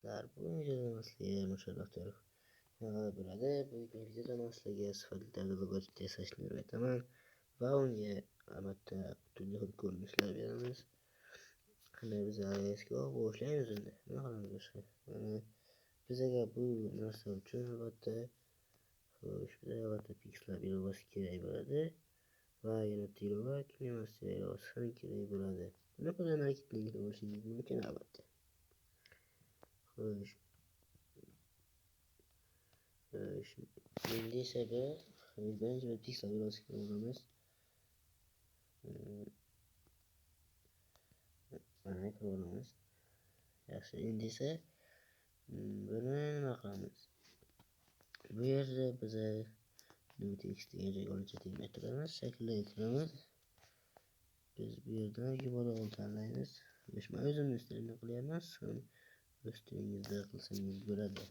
Bu videoda musharaftır. Burada bu videoda sizlarga sifatli logotip yasashni o'rgataman va unga albatta turli xil ko'rinishlar beramiz. Qanday biz eski boshlaymiz endi. Nima qilamiz boshqa? Bizga bu narsa uchun albatta pixlar ilovasi kerak bo'ladi va yana tilova klimasi ilovasi ham kerak bo'ladi. Buni qanday harakatlantirib olishingiz mumkin albatta. Endi esa birinchi bir pixlar ilovasiga olamiz. Mana ko'ramiz. Yaxshi, endi esa buni nima qilamiz? Bu yerda biz new text degan joyga olib turamiz, shakllantiramiz. Biz bu yerdan yuborib tanlaymiz. Men o'zimni stilimda qilyapman, o'z stilingizda qilsangiz bo'ladi.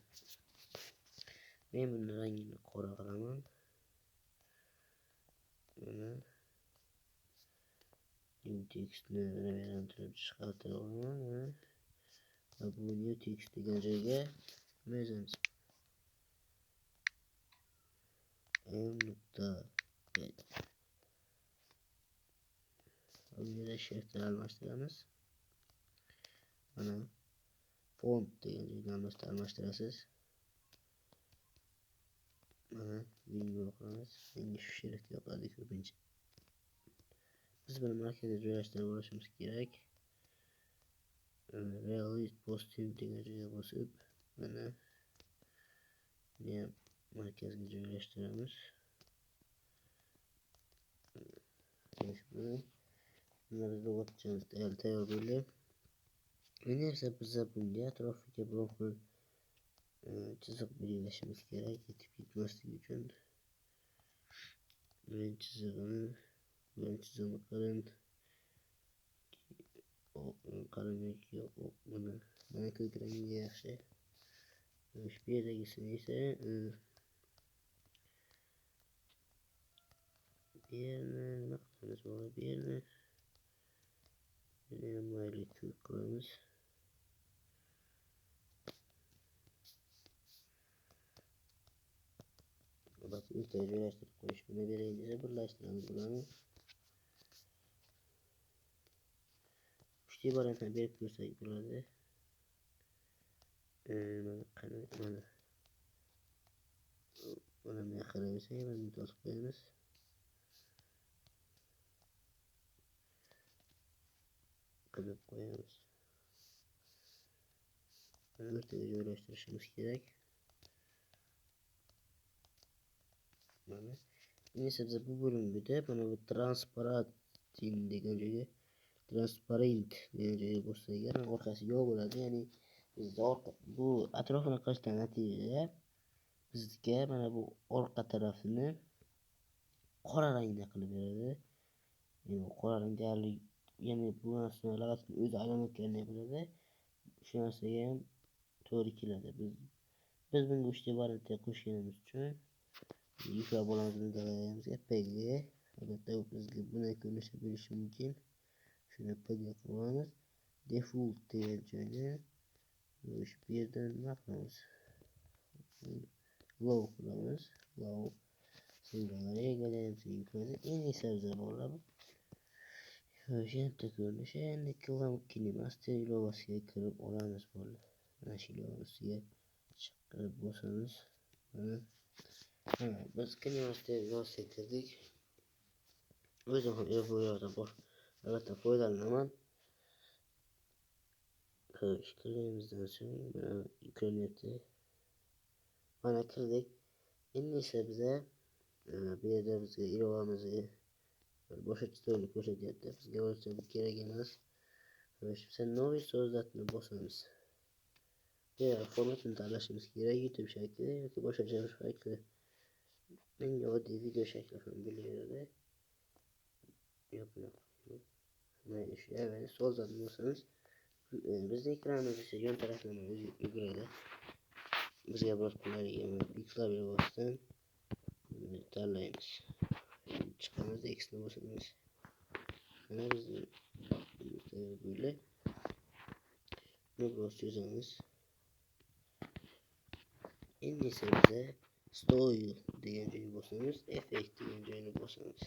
Men buni rangini qora qilaman. Mana new textni turib chiqartirib olaman. Va bu new text degan joyga yozamiz. Bu yerda shiftni almashtiramiz. Mana font degan joyga almashtirasiz. Mana bingo qilamiz. Menga shu shift yoqadi ko'pincha. Biz buni markazga joylashtirib olishimiz kerak. Realist posting degan joyga bosib, mana buni markazga joylashtiramiz. Bunlar logotipimiz tayyor bo'ldi. Endi esa biz bunga atrofiga bir xil chiziq belgilashimiz kerak, yetib ketmasligi uchun. Men chizig'ini qalin yoki oq mana ko'k rangiga yaxshi. Bu yerdagisini esa nima qilamiz? Bu yerni mayli ko'k qilamiz. Bak, o'rtaga joylashtirib qo'yish. Buni beraylik, birlashtiramiz bularni. Uchta variantni berib ko'rsak bo'ladi. Mana bunday qaraymiz, buni to'sib qo'yamiz. Qilib qo'yamiz. O'rtaga joylashtirishimiz kerak. Mana endi esa biz bu bo'limda mana bu transparent degan joyga bo'lsa agar orqasi yo'q bo'ladi, ya'ni bizda bu atrofini qilishdan natijada bizga mana bu orqa tarafini qora rangda qilib beradi. Ya'ni qora rang deyarli, ya'ni bu narsani logotipni o'zi aylanayotganday bo'ladi. Shu narsaga ham to'g'ri keladi. Biz bunga 3 ta variantga qo'shganimiz uchun yuklab olamiz imzolayimizga pg. Albatta bizga bunday ko'rinishda bo'lishi mumkin. Shuni pg qilib olamiz. Default degan joyga bu yerdan nima qilamiz? Low qilamiz. Low simbollarga egalaymiz. Endi esa biz bo'ladi. Yo'qda ko'rinishi endi master ilovasiga kirib olamiz bo'ldi. Mana shu ilovasiga chiqib bosamiz. Mana biz master ilovasiga kirdik. O'zim ham bu yerdan albatta foydalanaman. Kirganimizdan so'ng mana yuklanyapti. Mana kirdik. Endi esa biza bu yerda bizga ilovamizni boshqa chiziqni ko'rsatyapti. Bizga o'lcha bu kerak emas. Biz noviy so'zlatni bosamiz. Bu yerda formatini tanlashimiz kerak, YouTube shakli yoki boshqa shakli. Menga oddiy video shakli ham bo'laveradi. Mayli shu yerda so'zlatni bosamiz. Bizning ekranimiz esa yon tarafdan yuguradi. Bizga bir qulaylik pixlar ilovasidan tanlaymiz. Chiqamiz, X'ni bosamiz. Mana biz böyle bunu boz yozamiz. endi esa biza style degan joyga bosamiz, effekt degan joyni bosamiz.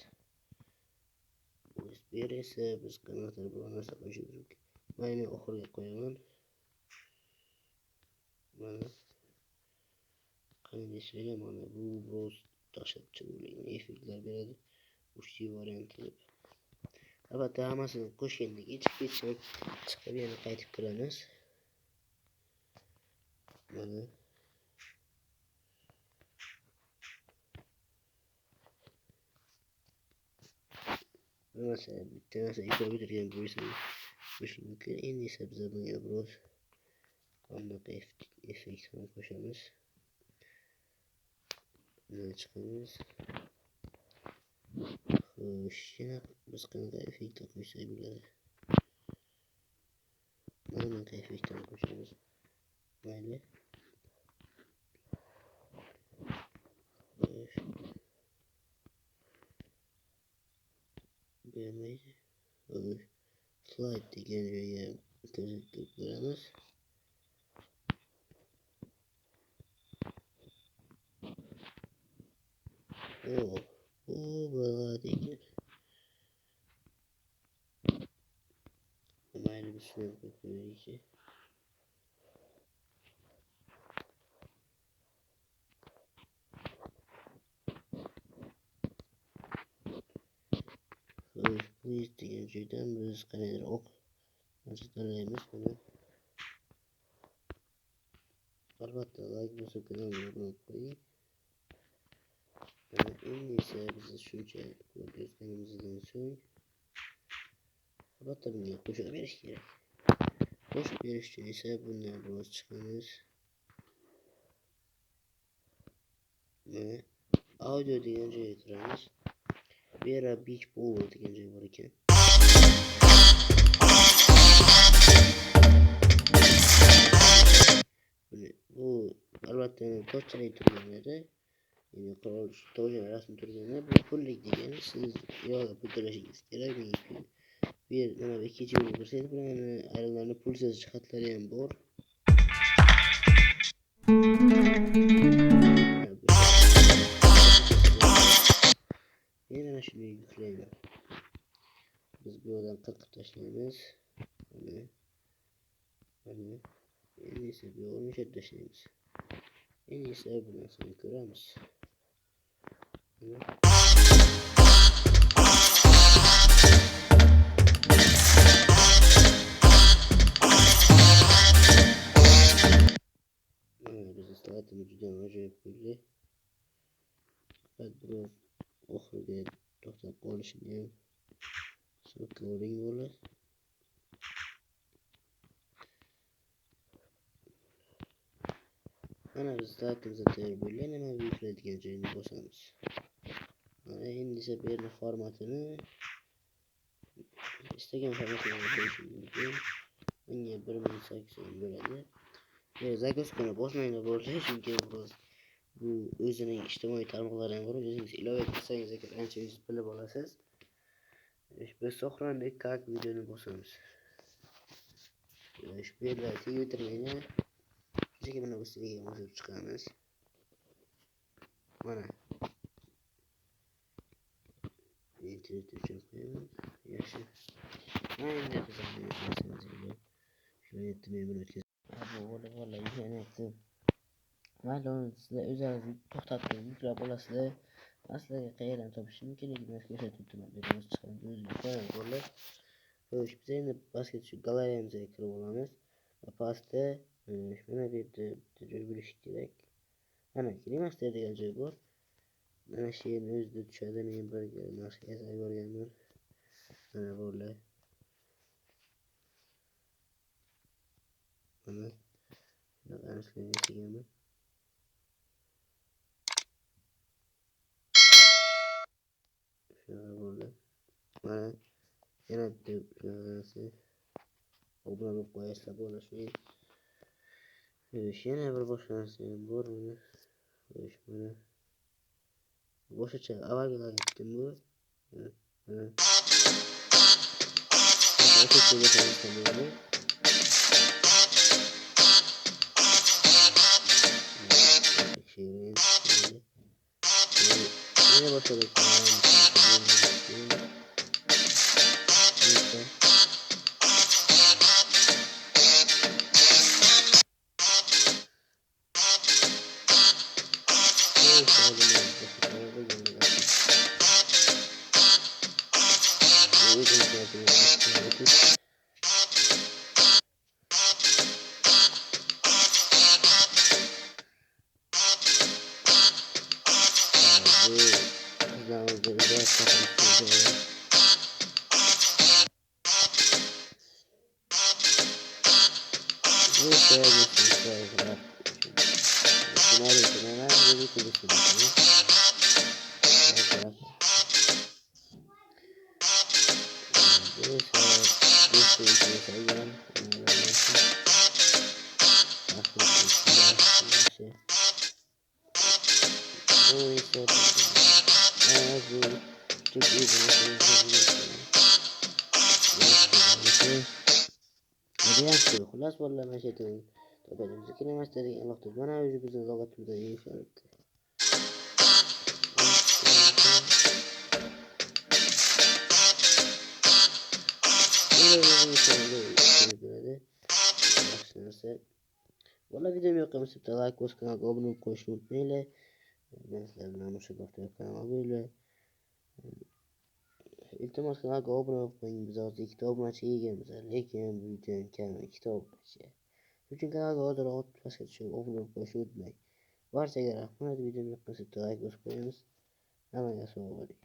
Bu yer esa biz qanaqadir bir narsa qo'yishimiz mumkin. Mayli oxiriga qo'yaman. Mana qani desam, mana bu biroz dahshat chiroyli effektlar beradi. 3D variant qilib. Albatta hammasini qo'shgandan keyin chiqib yana qaytib kiramiz. Mana bitta narsa iflo bitirgan bo'lishi mumkin. Endi esa biz bunga biroz anaqa effekt ham qo'shamiz. Bundan chiqamiz. Xo'sh, yana biz qanaqa effekt qo'ysak bo'ladi? Mana effektni qo'shamiz. Mayli. Bermaydi. Slide degan joyga ko'rsatib beramiz. Bu bo'ladi ekan. Mayli biz shuni qo'yaylik. Please degan joydan biz qanaqadir o'q tanlaymiz buni. Albatta like bo'lsa kanalga obuna bo'ling. Endi esa biz shuncha ko'rayotganimizdan so'ng albatta bunga qo'shib berish kerak. Qo'shib berish uchun esa bundan biroz chiqamiz. Mana audio degan joyga kiramiz. Bu yerda beach ball degan joy bor ekan. Bu albatta to'rtchalik turganlari, ya'ni qurol to'g'ri rasm turganda bu pullik degani siz yo'lda pul to'lashingiz kerak. Bu yer mana ikkinchi yo'lga kirsangiz bularni ayrimlarni pulsiz jihatlari ham bor. Yana shuni yuklayman. Biz bu yerdan qirqib tashlaymiz. Mana endi esa bu yo'lni o'chirib tashlaymiz. Endi esa bu narsani ko'ramiz. Biz slaytimiz juda ajoyib bo'ldi. Faqat biroz oxirida to'xtab qolishini ham so'klavering bo'ladi. Mana biz slaytimizda tayyor bo'ldi. Mana bu yuklaydigan joyni bosamiz. Mana endi esa bu yerning formatini istagan formatga qo'yish mumkin. Menga 1080 bo'ladi. Zagoskani bosmanglar bo'ladi, chunki bu o'zining ijtimoiy tarmoqlari ham bor. O'zingiz ilova qilsangiz agar ancha yuz bilib olasiz. Biz saqlandik как videoni bosamiz. Bu yerda Twitter'ni shunchaki mana bu sitega bosib chiqamiz. Mana internet uchun qo'yamiz. Yaxshi. Endi biz shuni aytdim Vallahi yuklanayapti. Mayli uni sizlar o'zingiz to'xtatib yuklab olasizlar. Sizlarga qayerdan topish mumkinligini ko'rsatib o'taman. Birimiz chiqadi o'zingiz ko'rib. Xo'sh, biz endi pastga tushib galereyamizga kirib olamiz. Pastda mana bu yerda joy bo'lishi kerak. Mana remaster degan joy bor. Mana shu yerni o'zida tushadi. Men bir narsa yozib yuborganman. Mana bo'ldi. Mana shunaqa narsalarni yozganman. Shunaqa bo'ldi. Mana yana bitta narsa obuna bo'lib qo'yasizlar bo'ladi shu. Yana bir boshqa narsa ham bor mana. Xo'sh, mana boshqacha avvalgilarga ketdim bu. Mana Yine başladık. Neyse. خلاص والله مشيت. طبعا المسكينة ما استدعي الله تبانا ويجب أن ضغط مدعي فهمت. والله فيديو يقيم سبت لايك وسكنا قابلوا كوشنوت ميلة مثلا مش ضغط كلام أقوله التماس كنا قابلوا بين بزاف كتاب ما شيء مثلا هيك فيديو كان كتاب شيء لكن كان قادر أقعد بس شو قابلوا كوشنوت مي وارجع ما فيديو يقيم سبت لايك وسكنا أنا يا سوالي